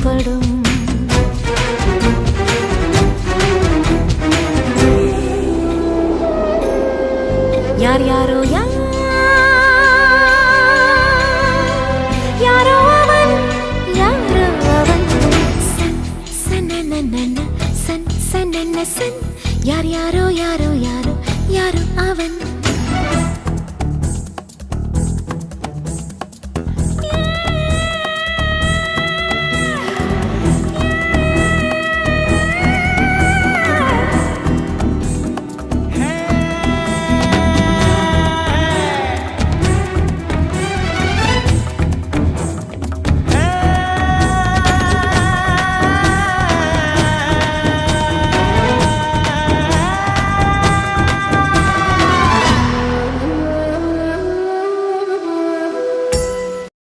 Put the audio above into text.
ஏற்படும். யார் யாரோ யாரோ அவன், யாரோ அவன். சன் சனனனன சன் சனன சன். யார் யாரோ யாரோ யாரோ யாரோ அவன்.